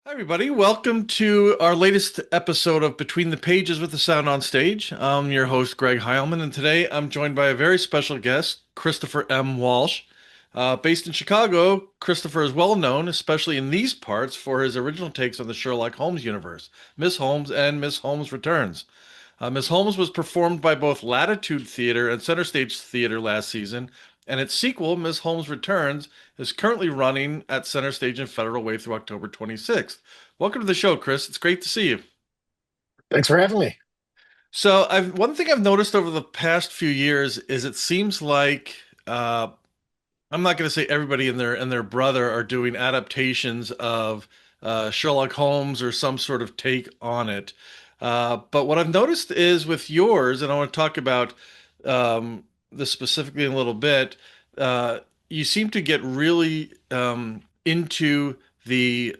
Hi, everybody. Welcome to our latest episode of Between the Pages with the Sound on Stage. I'm your host, Greg Heilman, and today I'm joined by a very special guest, Christopher M. Walsh. Based in Chicago, Christopher is well known, especially in these parts, for his original takes on the Sherlock Holmes universe, Miss Holmes and Miss Holmes Returns. Miss Holmes was performed by both Latitude Theatre and Centerstage Theatre last season, and its sequel, Miss Holmes Returns, is currently running at Center Stage and Federal Way through October 26th. Welcome to the show, Chris. It's great to see you. Thanks for having me. So, one thing I've noticed over the past few years is it seems like I'm not going to say everybody and their brother are doing adaptations of Sherlock Holmes or some sort of take on it. But what I've noticed is with yours, and I want to talk about this specifically in a little bit, you seem to get really into the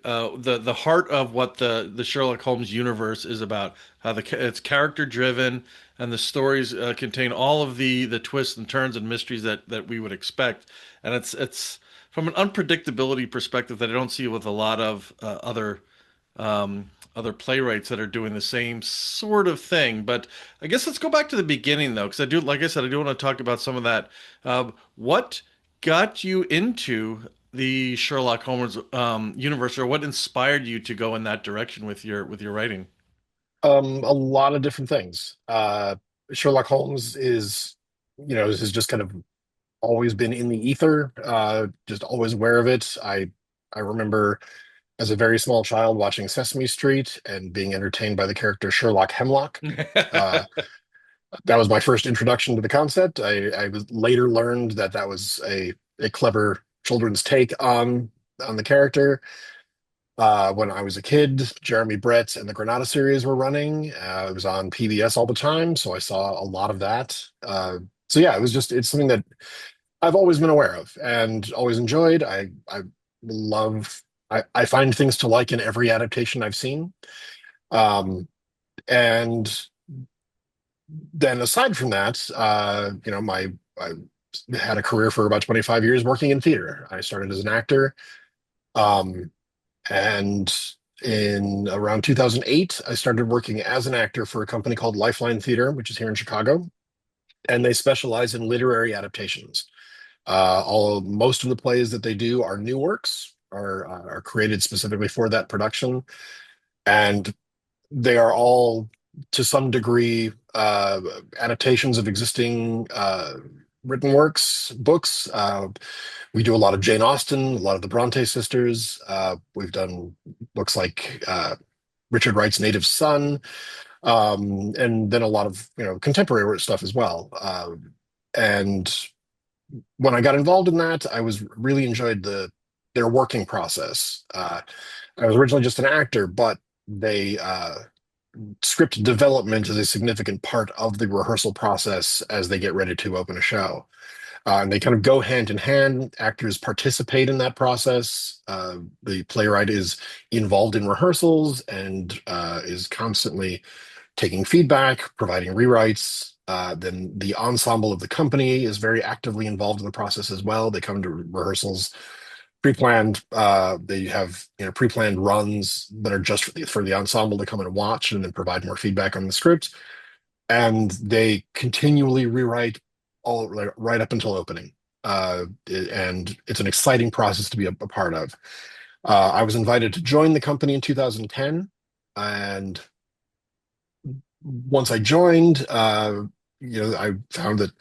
heart of what the Sherlock Holmes universe is about. How it's character driven, and the stories contain all of the twists and turns and mysteries that we would expect. And it's from an unpredictability perspective that I don't see with a lot of other playwrights that are doing the same sort of thing. But I guess let's go back to the beginning though, because I do, like I said, I do want to talk about some of that. What got you into the Sherlock Holmes universe, or what inspired you to go in that direction with your writing? A lot of different things. Sherlock Holmes has just kind of always been in the ether, just always aware of it. I remember as a very small child watching Sesame Street and being entertained by the character Sherlock Hemlock. Uh, that was my first introduction to the concept. Later learned that that was a clever children's take on the character. When I was a kid, Jeremy Brett and the Granada series were running. It was on PBS all the time, so I saw a lot of that. So yeah, it's something that I've always been aware of and always enjoyed. Love I find things to like in every adaptation I've seen. Um, and then aside from that, I had a career for about 25 years working in theater. I started as an actor. Um, And in around 2008, I started working as an actor for a company called Lifeline Theater, which is here in Chicago, and they specialize in literary adaptations. Most of the plays that they do are new works, are created specifically for that production, and they are all to some degree adaptations of existing written works, books. We do a lot of Jane Austen, a lot of the Bronte sisters. We've done books like Richard Wright's Native Son, and then a lot of contemporary stuff as well. And when I got involved in that, I was really enjoyed their working process. I was originally just an actor, but they script development is a significant part of the rehearsal process as they get ready to open a show. And they kind of go hand in hand. Actors participate in that process. The playwright is involved in rehearsals and is constantly taking feedback, providing rewrites. Then the ensemble of the company is very actively involved in the process as well. They come to rehearsals pre-planned. They have pre-planned runs that are just for the ensemble to come and watch and then provide more feedback on the script. And they continually rewrite all right up until opening. And it's an exciting process to be a part of. I was invited to join the company in 2010, and once I joined, I found that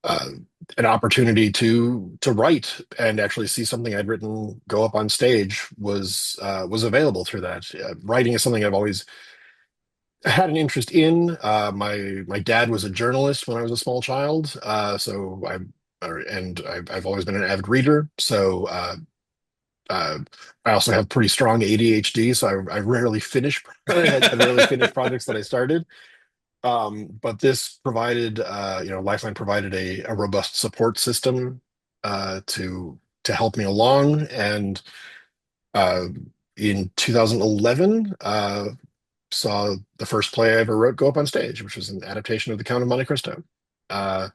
uh, an opportunity to write and actually see something I'd written go up on stage was available through that. Writing is something I've always had an interest in. My dad was a journalist when I was a small child, I've always been an avid reader. Uh, I also have pretty strong ADHD, so I rarely finish. I rarely finish projects that I started. But this provided, Lifeline provided a robust support system to help me along. And uh, in 2011, saw the first play I ever wrote go up on stage, which was an adaptation of The Count of Monte Cristo. Uh,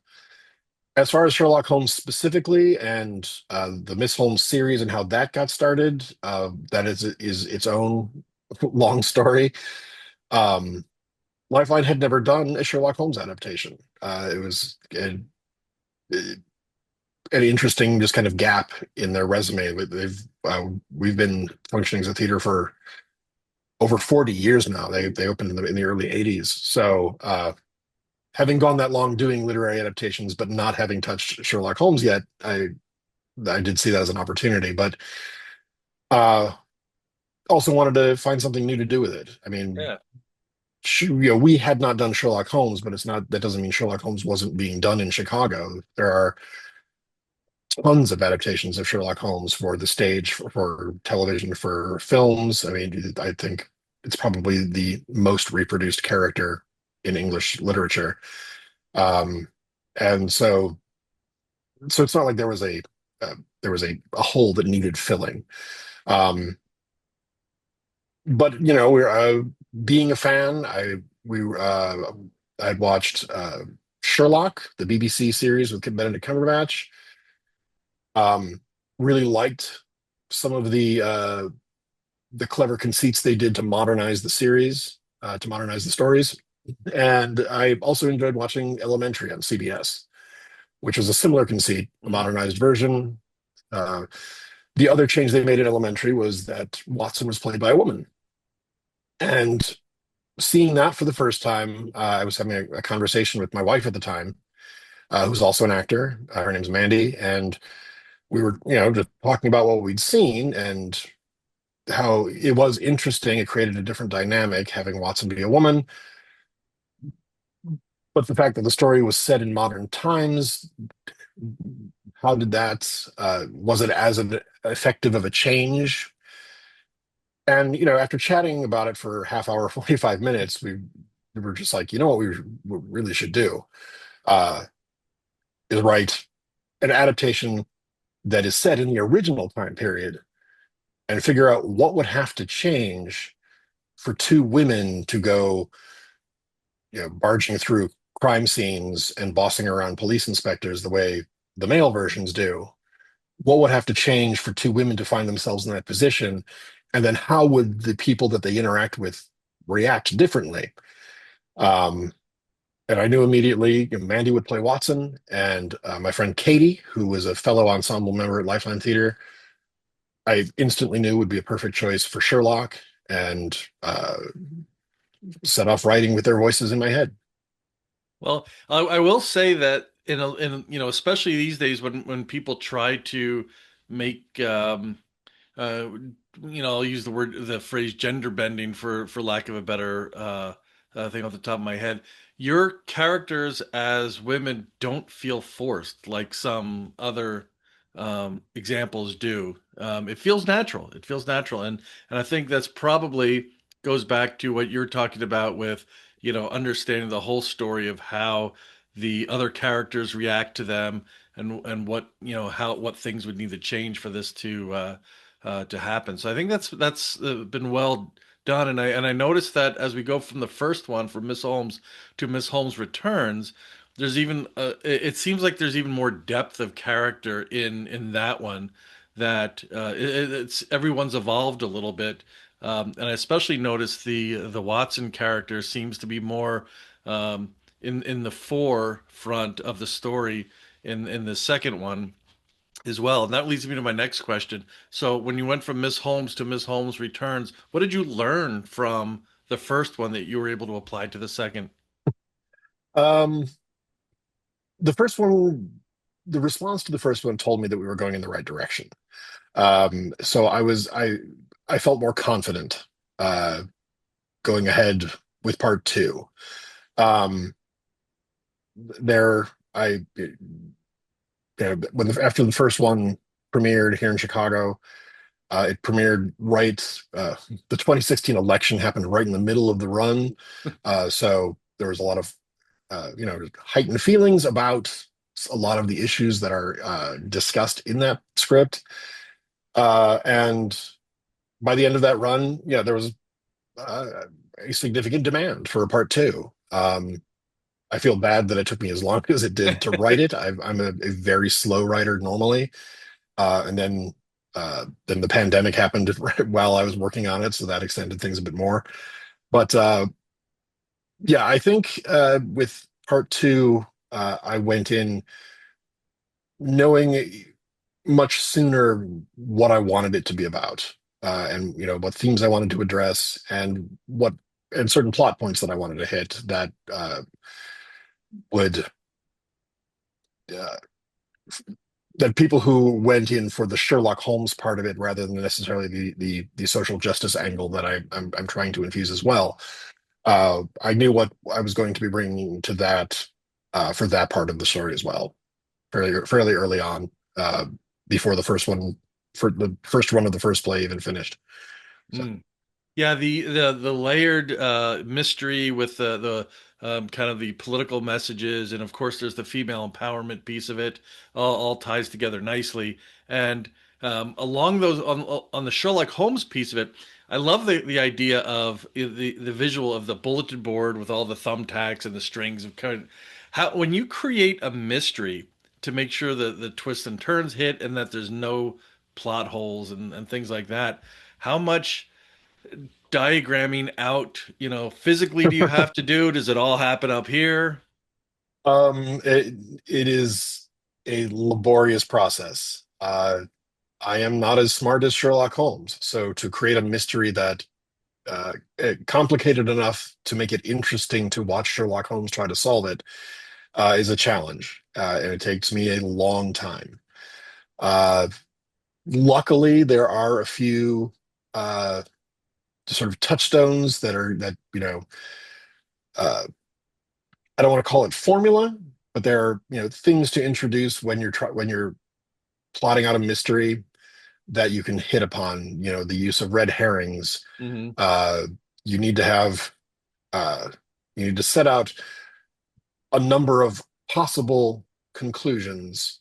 As far as Sherlock Holmes specifically and the Miss Holmes series and how that got started, that is its own long story. Um, Lifeline had never done a Sherlock Holmes adaptation. It was an interesting just kind of gap in their resume. We've been functioning as a theater for over 40 years now. They opened in the early 80s. So having gone that long doing literary adaptations, but not having touched Sherlock Holmes yet, I did see that as an opportunity, but uh, also wanted to find something new to do with it. I mean, Yeah. we had not done Sherlock Holmes, but it's not that doesn't mean Sherlock Holmes wasn't being done in Chicago. There are tons of adaptations of Sherlock Holmes for the stage, for television, for films. I mean, I think it's probably the most reproduced character in English literature. Um, and so it's not like there was a hole that needed filling. Um, but we're being a fan. I'd watched Sherlock, the BBC series with Benedict Cumberbatch. Um, really liked some of the clever conceits they did to modernize the series, to modernize the stories. And I also enjoyed watching Elementary on CBS, which was a similar conceit, a Mhm. modernized version. Uh, the other change they made in Elementary was that Watson was played by a woman. And seeing that for the first time, I was having a conversation with my wife at the time, who's also an actor. Her name's Mandy, and we were, just talking about what we'd seen and how it was interesting. It created a different dynamic having Watson be a woman, but the fact that the story was set in modern times, how did that? Was it as effective of a change? And after chatting about it for half hour, 45 minutes, we were just like, what we really should do uh, is write an adaptation that is set in the original time period and figure out what would have to change for two women to go, barging through crime scenes and bossing around police inspectors the way the male versions do. What would have to change for two women to find themselves in that position? And then how would the people that they interact with react differently? Um, and I knew immediately, Mandy would play Watson, and my friend Katie, who was a fellow ensemble member at Lifeline Theater, I instantly knew would be a perfect choice for Sherlock, and set off writing with their voices in my head. Well, I will say that especially these days when people try to make uh, I'll use the phrase gender bending for lack of a better thing off the top of my head. Your characters as women don't feel forced like some other examples do. It feels natural. It feels natural, and I think that's probably goes back to what you're talking about with understanding the whole story of how the other characters react to them and what how what things would need to change for this to happen. So I think that's been well done, and I noticed that as we go from the first one from Miss Holmes to Miss Holmes Returns, there's even it seems like there's even more depth of character in that one that it's everyone's evolved a little bit, and I especially noticed the Watson character seems to be more in the forefront of the story in the second one as well. And that leads me to my next question. So, when you went from Miss Holmes to Miss Holmes Returns, what did you learn from the first one that you were able to apply to the second? Um, the first one, the response to the first one told me that we were going in the right direction. So I felt more confident uh, going ahead with part two. Um, there, I after the first one premiered here in Chicago, it premiered right. The 2016 election happened right in the middle of the run, so there was a lot of heightened feelings about a lot of the issues that are discussed in that script. And by the end of that run, yeah, there was uh, a significant demand for a part two. I feel bad that it took me as long as it did to write it. I'm a very slow writer normally, and then the pandemic happened right while I was working on it, so that extended things a bit more. But yeah, I think with part two, I went in knowing much sooner what I wanted it to be about, and what themes I wanted to address, and certain plot points that I wanted to hit that would uh, that people who went in for the Sherlock Holmes part of it rather than necessarily the social justice angle that I'm trying to infuse as well. I knew what I was going to be bringing to that for that part of the story as well, fairly early on, before the first run of the first play even finished. So, Mm. Yeah, the layered mystery with the kind of the political messages, and of course there's the female empowerment piece of it. All ties together nicely. And along those on the Sherlock Holmes piece of it, I love the idea of the visual of the bulletin board with all the thumbtacks and the strings of kind of how when you create a mystery to make sure that the twists and turns hit and that there's no plot holes and things like that. How much diagramming out, physically do you have to do? Does it all happen up here? it is a laborious process. I am not as smart as Sherlock Holmes, so to create a mystery that complicated enough to make it interesting to watch Sherlock Holmes try to solve it is a challenge, and it takes me a long time. Uh, Luckily, there are a few uh, sort of touchstones that uh, I don't want to call it formula, but there are things to introduce when you're plotting out a mystery that you can hit upon. The use of red herrings. Hmm. Uh, you need to have uh, you need to set out a number of possible conclusions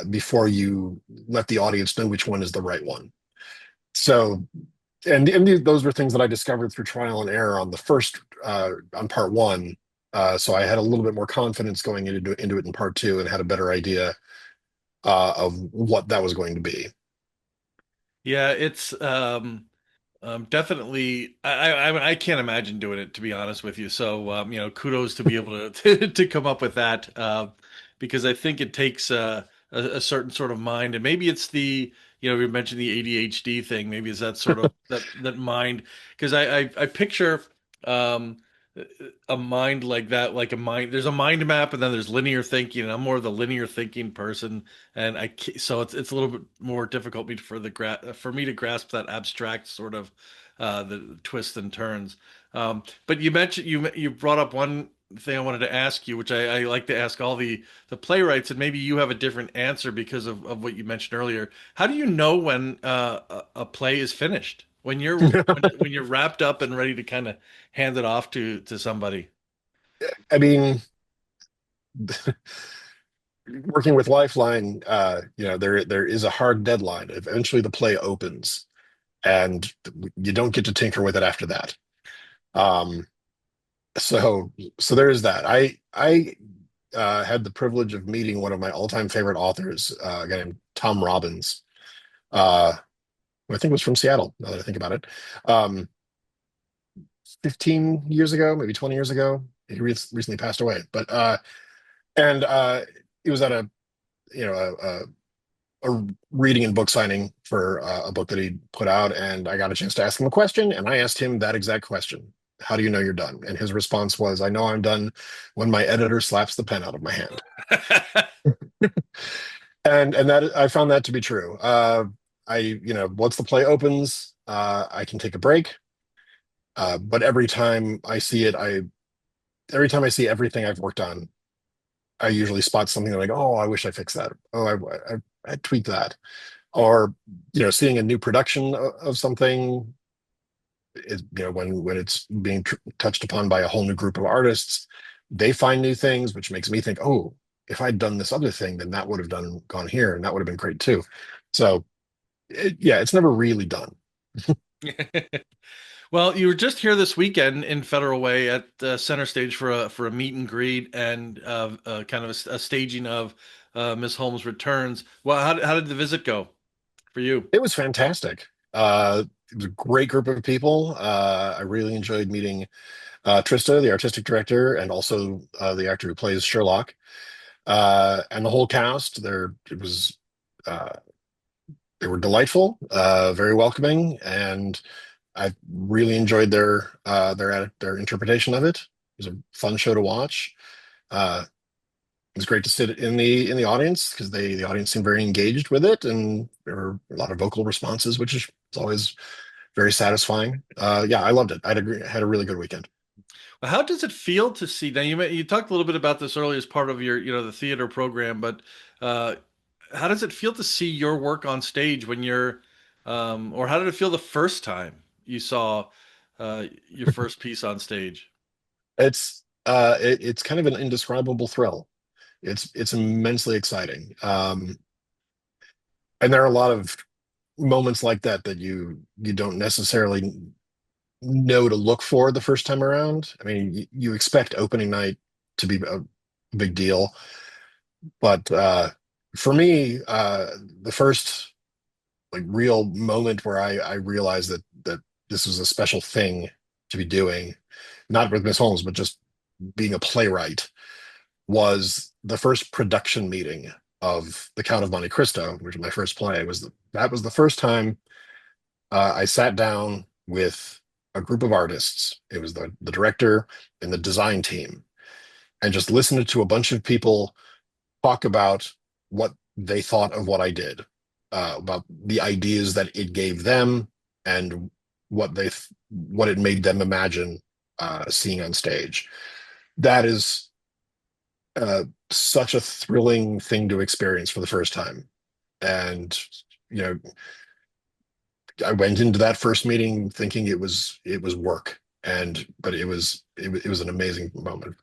before you let the audience know which one is the right one. So, and those were things that I discovered through trial and error on the first on part one. So I had a little bit more confidence going into it in part two and had a better idea of what that was going to be. Yeah, it's definitely. I can't imagine doing it, to be honest with you. So kudos to be able to come up with that, because I think it takes a certain sort of mind, and maybe it's the we mentioned the ADHD thing. Maybe it's that sort of that mind, because I picture um, a mind like that, like a mind. There's a mind map, and then there's linear thinking, and I'm more of the linear thinking person, and so it's a little bit more difficult for me to grasp that abstract sort of the twists and turns. But you mentioned you brought up one thing I wanted to ask you, which I like to ask all the playwrights, and maybe you have a different answer because of what you mentioned earlier. How do you know when a play is finished? When you're wrapped up and ready to kind of hand it off to somebody? I mean, working with Lifeline, there is a hard deadline. Eventually, the play opens, and you don't get to tinker with it after that. Um, so so there is that. I had the privilege of meeting one of my all-time favorite authors, a guy named Tom Robbins, uh, who I think was from Seattle, now that I think about it. 15 years ago, maybe 20 years ago. He recently passed away. But and he was at you know a reading and book signing for a book that he put out, and I got a chance to ask him a question, and I asked him that exact question. How do you know you're done? And his response was, I know I'm done when my editor slaps the pen out of my hand. And that I found that to be true. Once the play opens, I can take a break. But every time I see everything I've worked on, I usually spot something like, oh, I wish I fixed that. Oh, I tweaked that. Or, seeing a new production of something is, when it's being touched upon by a whole new group of artists, they find new things, which makes me think, oh, if I'd done this other thing, then that would have gone here, and that would have been great too. So, yeah, it's never really done. Well, you were just here this weekend in Federal Way at Center Stage for a meet and greet and kind of a staging of Miss Holmes Returns. Well, how did the visit go for you? It was fantastic. It was a great group of people. I really enjoyed meeting Trista, the artistic director, and also the actor who plays Sherlock, and the whole cast. It was uh, they were delightful, very welcoming, and I really enjoyed their interpretation of it. It was a fun show to watch. Uh, it was great to sit in the audience because the audience seemed very engaged with it, and there were a lot of vocal responses, which is always very satisfying. Yeah, I loved it. Had a really good weekend. Well, how does it feel to see? Now, you talked a little bit about this earlier as part of your the theater program, but uh, how does it feel to see your work on stage when or how did it feel the first time you saw your first piece on stage? It's kind of an indescribable thrill. It's immensely exciting. And there are a lot of moments like that that you don't necessarily know to look for the first time around. I mean, you expect opening night to be a big deal, but for me, the first like real moment where I realized that this was a special thing to be doing, not with Miss Holmes, but just being a playwright, was the first production meeting of The Count of Monte Cristo, which was my first play. That was the first time I sat down with a group of artists. It was the director and the design team, and just listened to a bunch of people talk about what they thought of what I did, about the ideas that it gave them, and what it made them imagine seeing on stage. That is such a thrilling thing to experience for the first time. And you know, I went into that first meeting thinking it was work, and but it was an amazing moment.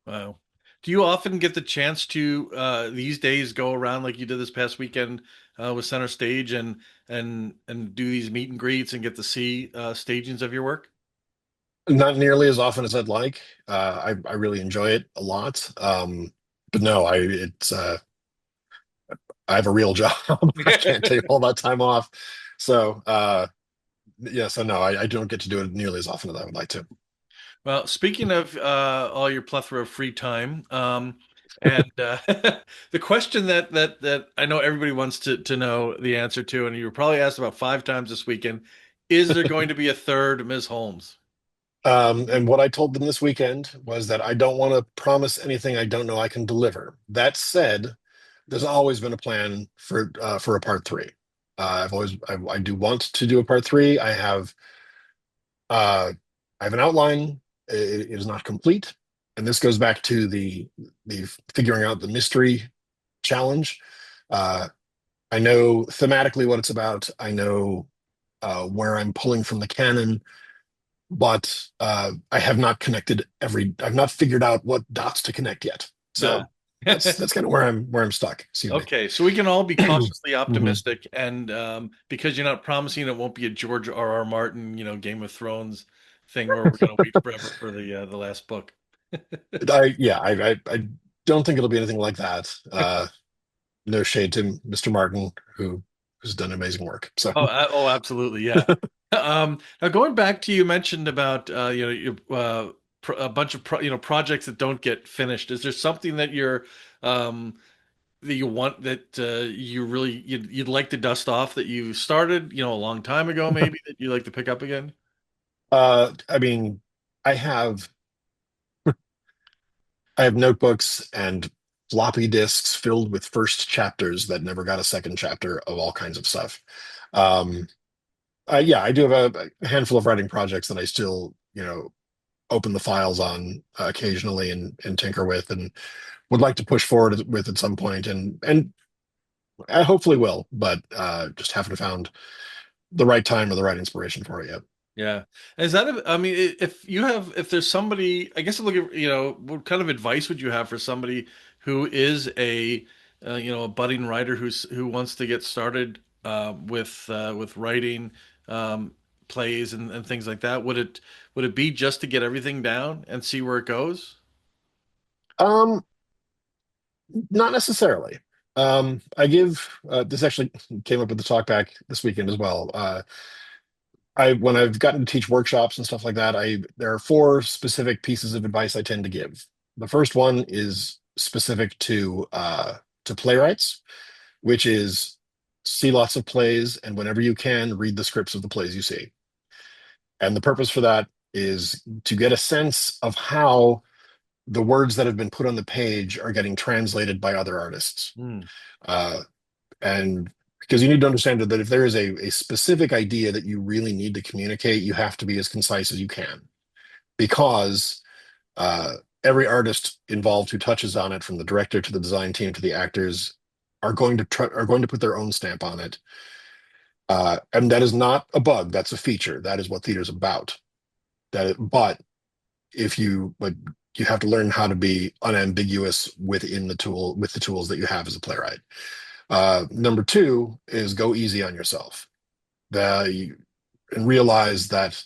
Wow. Do you often get the chance to these days go around like you did this past weekend with Center Stage and do these meet and greets and get to see stagings of your work? Not nearly as often as I'd like. I really enjoy it a lot. But no, I have a real job. I can't take all that time off. So yeah, so no, I don't get to do it nearly as often as I would like to. Well, speaking of all your plethora of free time, and the question that I know everybody wants to know the answer to, and you were probably asked about 5 times this weekend, is there going to be a third Ms. Holmes? And what I told them this weekend was that I don't want to promise anything I don't know I can deliver. That said, there's always been a plan for a part three. I do want to do a part three. Uh, I have an outline. It is not complete, and this goes back to the figuring out the mystery challenge. Uh, I know thematically what it's about. I know where I'm pulling from the canon, but I have not connected every. I've not figured out what dots to connect yet. Nah. So that's kind of where I'm stuck. Excuse me. Okay, so we can all be cautiously Mhm. optimistic, and because you're not promising it won't be a George R. R. Martin, Game of Thrones thing where we're gonna wait forever for the last book. I don't think it'll be anything like that. No shade to Mr. Martin, who's done amazing work. So Oh, absolutely, yeah. Now going back to you mentioned about a bunch of projects that don't get finished. Is there something um, that you want that you'd like to dust off that you started a long time ago maybe that you like to pick up again? I mean, I have I have notebooks and floppy disks filled with first chapters that never got a second chapter of all kinds of stuff. Um, yeah, I do have a handful of writing projects that I still, open the files on occasionally and tinker with, and would like to push forward with at some point, and I hopefully will, but just haven't found the right time or the right inspiration for it yet. Yeah. Is I mean, if there's somebody, I guess I'm looking, what kind of advice would you have for somebody who is a budding writer who wants to get started with writing? plays and things like that? Would it be just to get everything down and see where it goes? Um, Not necessarily. I give this actually came up with the talk back this weekend as well. I when I've gotten to teach workshops and stuff like that, I there are four specific pieces of advice I tend to give. The first one is specific to playwrights, which is see lots of plays and whenever you can, read the scripts of the plays you see. And the purpose for that is to get a sense of how the words that have been put on the page are getting translated by other artists. Hmm. Uh, and because you need to understand that if there is a specific idea that you really need to communicate, you have to be as concise as you can. Because uh, every artist involved who touches on it, from the director to the design team to the actors, are going to put their own stamp on it. And that is not a bug; that's a feature. That is what theater is about. But if you but you have to learn how to be unambiguous with the tools that you have as a playwright. Number two is go easy on yourself. The, and realize that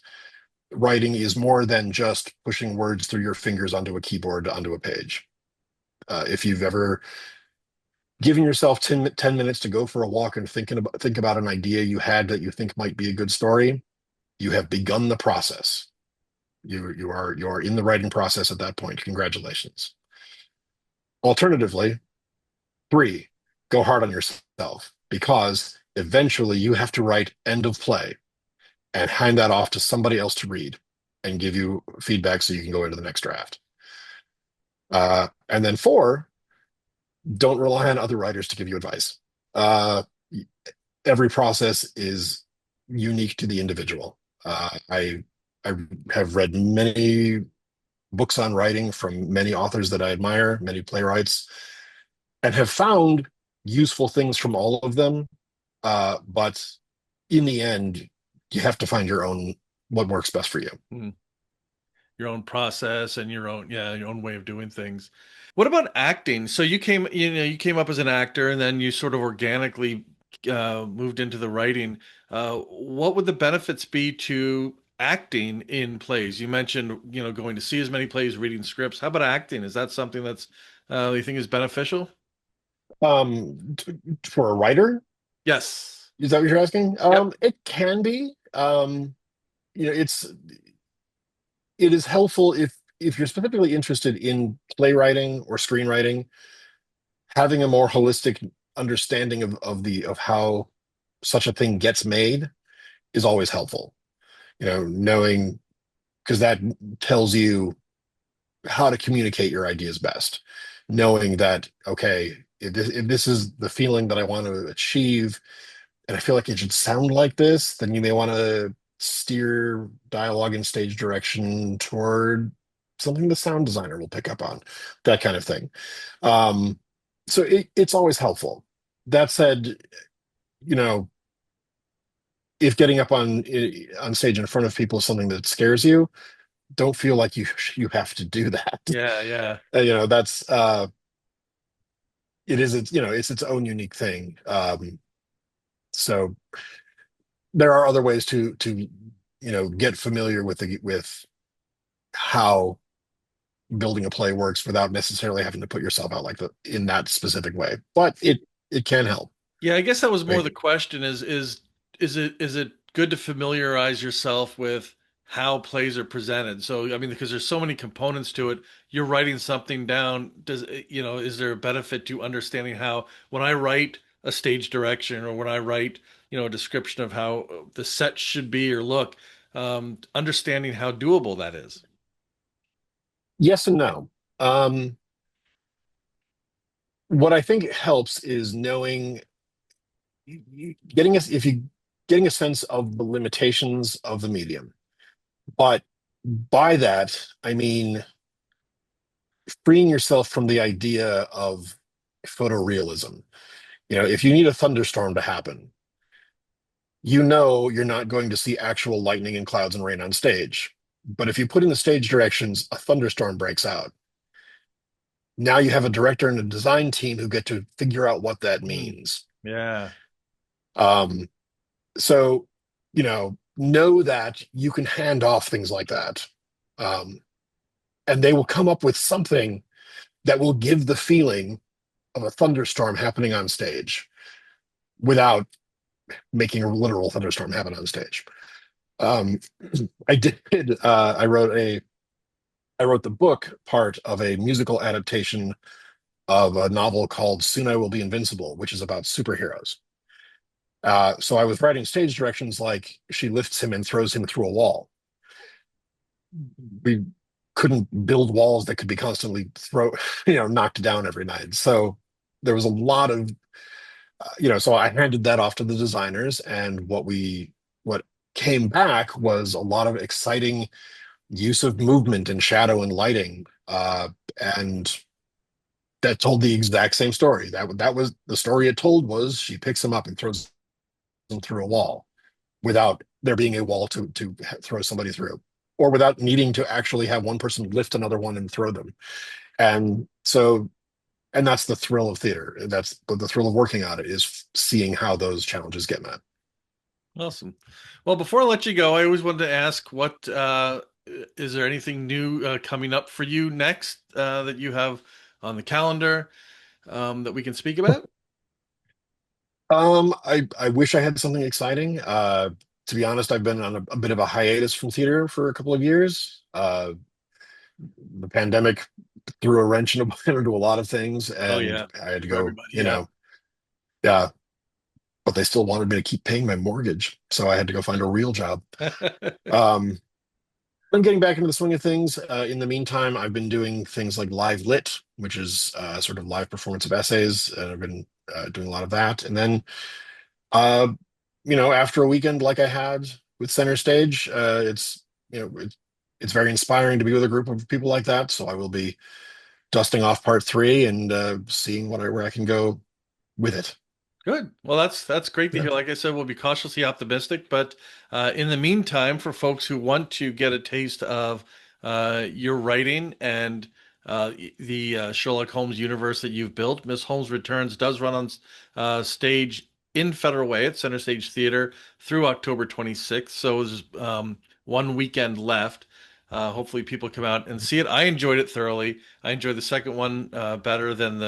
writing is more than just pushing words through your fingers onto a keyboard onto a page. If you've ever given yourself 10 minutes to go for a walk and think about an idea you had that you think might be a good story, you have begun the process. You are in the writing process at that point. Congratulations. Alternatively, three, go hard on yourself because eventually you have to write end of play and hand that off to somebody else to read and give you feedback so you can go into the next draft. And then four, don't rely on other writers to give you advice. Uh, every process is unique to the individual. I have read many books on writing from many authors that I admire, many playwrights, and have found useful things from all of them. But in the end, you have to find your own what works best for you. Hmm. Your own process and your own way of doing things. What about acting? So you came up as an actor and then you sort of organically moved into the writing. What would the benefits be to acting in plays? You mentioned, going to see as many plays, reading scripts. How about acting? Is that something that's you think is beneficial? For a writer, Yes. is that what you're asking? Yep. It can be. You know, it is helpful if you're specifically interested in playwriting or screenwriting, having a more holistic understanding of how such a thing gets made is always helpful. You know, knowing because that tells you how to communicate your ideas best. Knowing that, okay, if this is the feeling that I want to achieve, and I feel like it should sound like this, then you may want to steer dialogue and stage direction toward something the sound designer will pick up on, that kind of thing. Um, so it's always helpful. That said, you know, if getting up on stage in front of people is something that scares you, don't feel like you have to do that. Yeah, yeah. You know, that's it is it's its own unique thing. So there are other ways to get familiar with how building a play works without necessarily having to put yourself out like in that specific way. But it can help. Yeah, I guess that was more Right? the question is it good to familiarize yourself with how plays are presented? So, I mean, because there's so many components to it, you're writing something down. Is there a benefit to understanding how when I write a stage direction or when I write, a description of how the set should be or look, understanding how doable that is? Yes and no. Um, what I think helps is knowing getting us if you getting a sense of the limitations of the medium. But by that, I mean freeing yourself from the idea of photorealism. You know, if you need a thunderstorm to happen, you know you're not going to see actual lightning and clouds and rain on stage. But if you put in the stage directions, a thunderstorm breaks out. Now you have a director and a design team who get to figure out what that Hmm. means. Yeah. Um, so, you know, know that you can hand off things like that. Um, and they will come up with something that will give the feeling of a thunderstorm happening on stage without making a literal thunderstorm happen on stage. Um, I did. I wrote the book part of a musical adaptation of a novel called "Soon I Will Be Invincible," which is about superheroes. So I was writing stage directions like she lifts him and throws him through a wall. We couldn't build walls that could be constantly knocked down every night. So there was a lot of, so I handed that off to the designers, and what came back was a lot of exciting use of movement and shadow and lighting, and that told the exact same story. That was the story it told, was she picks him up and throws him through a wall without there being a wall to throw somebody through, or without needing to actually have one person lift another one and throw them. And so, and that's the thrill of theater. That's the thrill of working on it, is seeing how those challenges get met. Awesome. Well, before I let you go, I always wanted to ask what is there anything new coming up for you next that you have on the calendar that we can speak about? I wish I had something exciting. To be honest, I've been on a bit of a hiatus from theater for a couple of years. The pandemic threw a wrench into a lot of things, Oh and yeah, I had to for go, everybody. Yeah. yeah, but they still wanted me to keep paying my mortgage, so I had to go find a real job. Um, I'm getting back into the swing of things. In the meantime, I've been doing things like live lit, which is sort of live performance of essays, and I've been doing a lot of that. And then, uh, after a weekend like I had with Center Stage, it's very inspiring to be with a group of people like that. So I will be dusting off part three and seeing where I can go with it. Good. Well, that's great to Yeah. hear. Like I said, we'll be cautiously optimistic, but in the meantime, for folks who want to get a taste of your writing and the Sherlock Holmes universe that you've built, Miss Holmes Returns does run on stage in Federal Way at Centerstage Theatre through October 26th. So there's one weekend left. Hopefully, people come out and see it. I enjoyed it thoroughly. I enjoyed the second one better than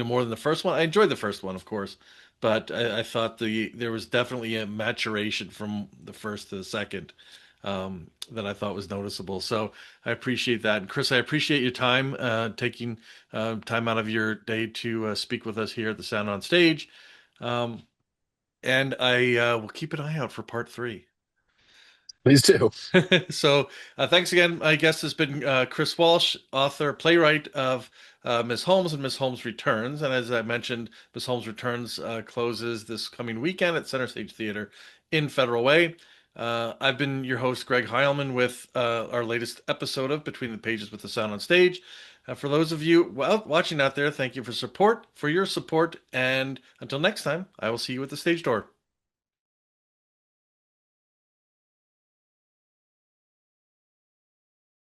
more than the first one. I enjoyed the first one, of course, but I thought there was definitely a maturation from the first to the second that I thought was noticeable. So I appreciate that. And Chris, I appreciate your time taking time out of your day to speak with us here at the Sound on Stage. Um, and I will keep an eye out for part three. Please do. So thanks again. My guest has been Chris Walsh, author, playwright of Miss Holmes and Miss Holmes Returns. And as I mentioned, Miss Holmes Returns closes this coming weekend at Center Stage Theatre in Federal Way. I've been your host, Greg Heilman, with our latest episode of Between the Pages with the Sound on Stage. For those of you watching out there, thank you for your support. And until next time, I will see you at the stage door.